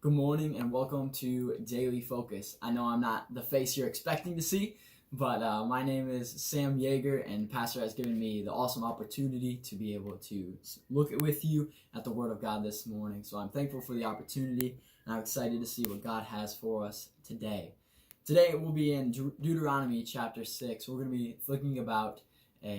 Good morning and welcome to Daily Focus. I know I'm not the face you're expecting to see, but my name is Sam Yager, and Pastor has given me the awesome opportunity to be able to look with you at the Word of God this morning. So I'm thankful for the opportunity, and I'm excited to see what God has for us today. Today we'll be in Deuteronomy chapter 6. We're going to be thinking about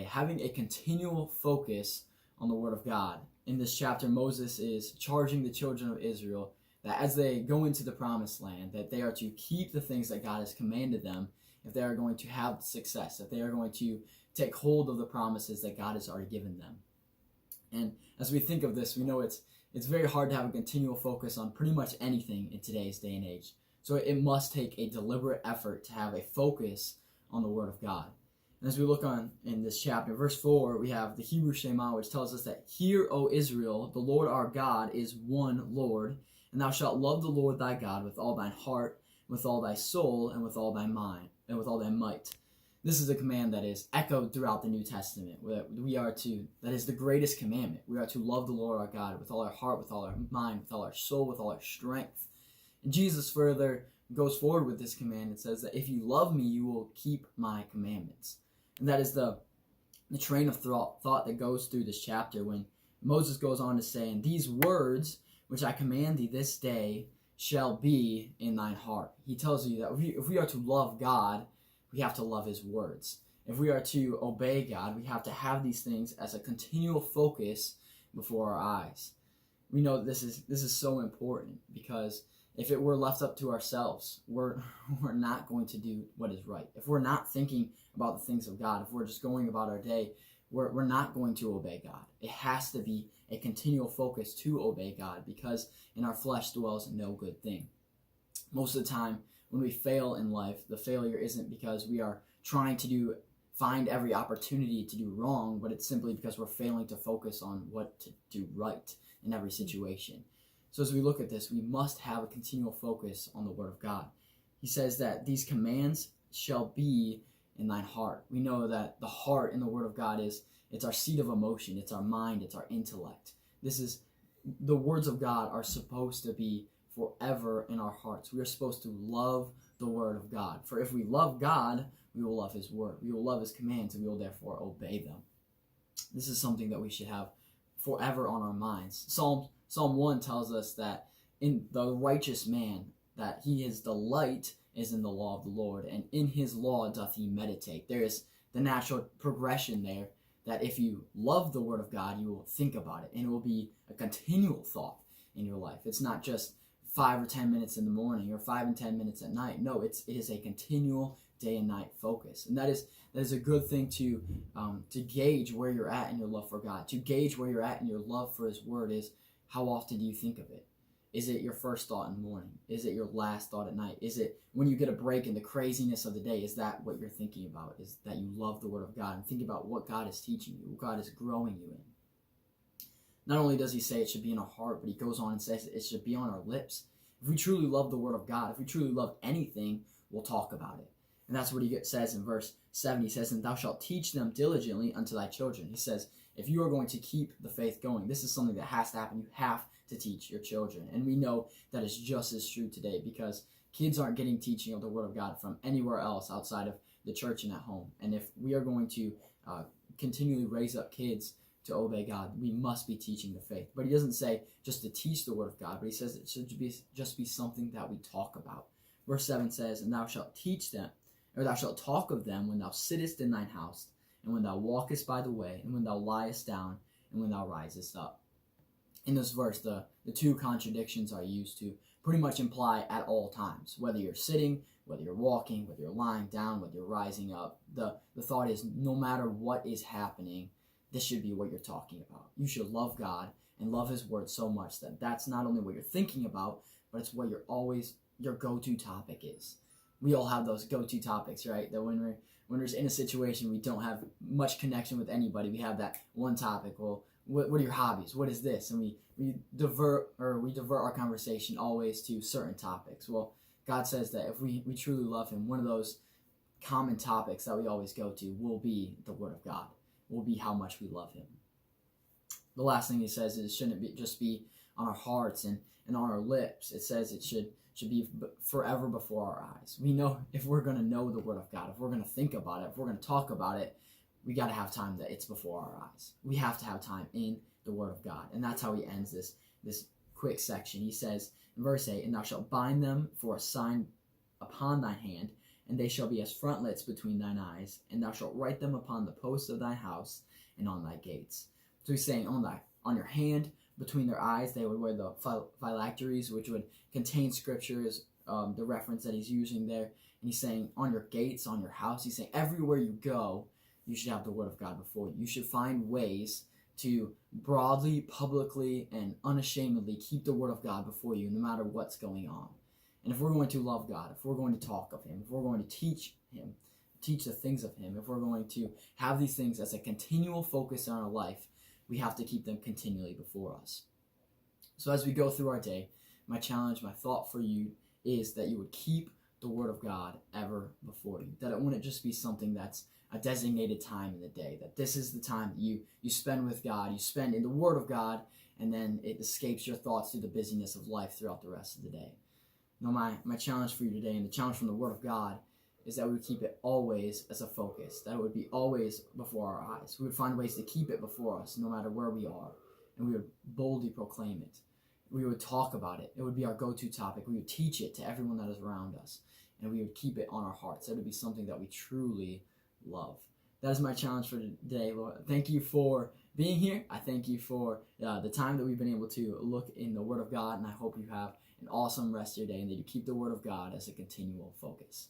having a continual focus on the Word of God. In this chapter, Moses is charging the children of Israel that as they go into the promised land, that they are to keep the things that God has commanded them if they are going to have success, if they are going to take hold of the promises that God has already given them. And as we think of this, we know it's very hard to have a continual focus on pretty much anything in today's day and age. So it must take a deliberate effort to have a focus on the Word of God. And as we look on in this chapter, verse 4, we have the Hebrew Shema, which tells us that, "Hear, O Israel, the Lord our God is one Lord, and thou shalt love the Lord thy God with all thine heart, with all thy soul, and with all thy mind, and with all thy might." This is a command that is echoed throughout the New Testament. That is the greatest commandment. We are to love the Lord our God with all our heart, with all our mind, with all our soul, with all our strength. And Jesus further goes forward with this command and says that if you love me, you will keep my commandments. And that is the train of thought that goes through this chapter when Moses goes on to say, "And these words which I command thee this day shall be in thine heart." He tells you that if we are to love God, we have to love his words. If we are to obey God, we have to have these things as a continual focus before our eyes. We know that this is so important, because if it were left up to ourselves, we're not going to do what is right. If we're not thinking about the things of God, if we're just going about our day, we're not going to obey God. It has to be a continual focus to obey God, because in our flesh dwells no good thing. Most of the time, when we fail in life, the failure isn't because we are trying to find every opportunity to do wrong, but it's simply because we're failing to focus on what to do right in every situation. So as we look at this, we must have a continual focus on the Word of God. He says that these commands shall be in thine heart. We know that the heart in the Word of God it's our seat of emotion, it's our mind, it's our intellect. The words of God are supposed to be forever in our hearts. We are supposed to love the Word of God. For if we love God, we will love his Word. We will love his commands, and we will therefore obey them. This is something that we should have forever on our minds. Psalm 1 tells us that in the righteous man, that his delight is in the law of the Lord, and in his law doth he meditate. There is the natural progression there, that if you love the Word of God, you will think about it, and it will be a continual thought in your life. It's not just 5 or 10 minutes in the morning or 5 and 10 minutes at night. No, it is a continual day and night focus. And that is a good thing to gauge where you're at in your love for God. To gauge where you're at in your love for his Word is, how often do you think of it? Is it your first thought in the morning? Is it your last thought at night? Is it when you get a break in the craziness of the day? Is that what you're thinking about? Is that you love the Word of God and think about what God is teaching you, what God is growing you in? Not only does he say it should be in our heart, but he goes on and says it should be on our lips. If we truly love the Word of God, if we truly love anything, we'll talk about it. And that's what he says in verse 7. He says, "And thou shalt teach them diligently unto thy children." He says, if you are going to keep the faith going, this is something that has to happen. You have to teach your children. And we know that is just as true today, because kids aren't getting teaching of the Word of God from anywhere else outside of the church and at home. And if we are going to continually raise up kids to obey God, we must be teaching the faith. But he doesn't say just to teach the Word of God, but he says it should just be something that we talk about. Verse 7 says, "And thou shalt teach them, or thou shalt talk of them when thou sittest in thine house, and when thou walkest by the way, and when thou liest down, and when thou risest up." In this verse, the two contradictions are used to pretty much imply at all times. Whether you're sitting, whether you're walking, whether you're lying down, whether you're rising up, the thought is, no matter what is happening, this should be what you're talking about. You should love God and love his Word so much that that's not only what you're thinking about, but it's what your go-to topic is. We all have those go-to topics, right? That when we're in a situation we don't have much connection with anybody, we have that one topic. Well, what are your hobbies? What is this? And we divert our conversation always to certain topics. Well, God says that if we truly love him, one of those common topics that we always go to will be the Word of God, will be how much we love him. The last thing he says is, shouldn't it just be on our hearts? And and on our lips. It says it should be forever before our eyes. We know if we're going to know the Word of God, if we're going to think about it, if we're going to talk about it, we got to have time that it's before our eyes. We have to have time in the Word of God. And that's how he ends this quick section. He says in verse 8, "And thou shalt bind them for a sign upon thine hand, and they shall be as frontlets between thine eyes, and thou shalt write them upon the posts of thy house and on thy gates." So he's saying on your hand, between their eyes, they would wear the phylacteries, which would contain scriptures, the reference that he's using there. And he's saying on your gates, on your house, he's saying everywhere you go, you should have the Word of God before you. You should find ways to broadly, publicly, and unashamedly keep the Word of God before you, no matter what's going on. And if we're going to love God, if we're going to talk of Him, if we're going to teach Him, teach the things of Him, if we're going to have these things as a continual focus in our life, we have to keep them continually before us. So as we go through our day, my challenge, my thought for you is that you would keep the Word of God ever before you. That it wouldn't just be something that's a designated time in the day. That this is the time that you spend with God, you spend in the Word of God, and then it escapes your thoughts through the busyness of life throughout the rest of the day. You know, my challenge for you today, and the challenge from the Word of God, is that we would keep it always as a focus, that it would be always before our eyes. We would find ways to keep it before us no matter where we are, and we would boldly proclaim it. We would talk about it. It would be our go-to topic. We would teach it to everyone that is around us, and we would keep it on our hearts. That would be something that we truly love. That is my challenge for today, Lord. Thank you for being here. I thank you for the time that we've been able to look in the Word of God, and I hope you have an awesome rest of your day and that you keep the Word of God as a continual focus.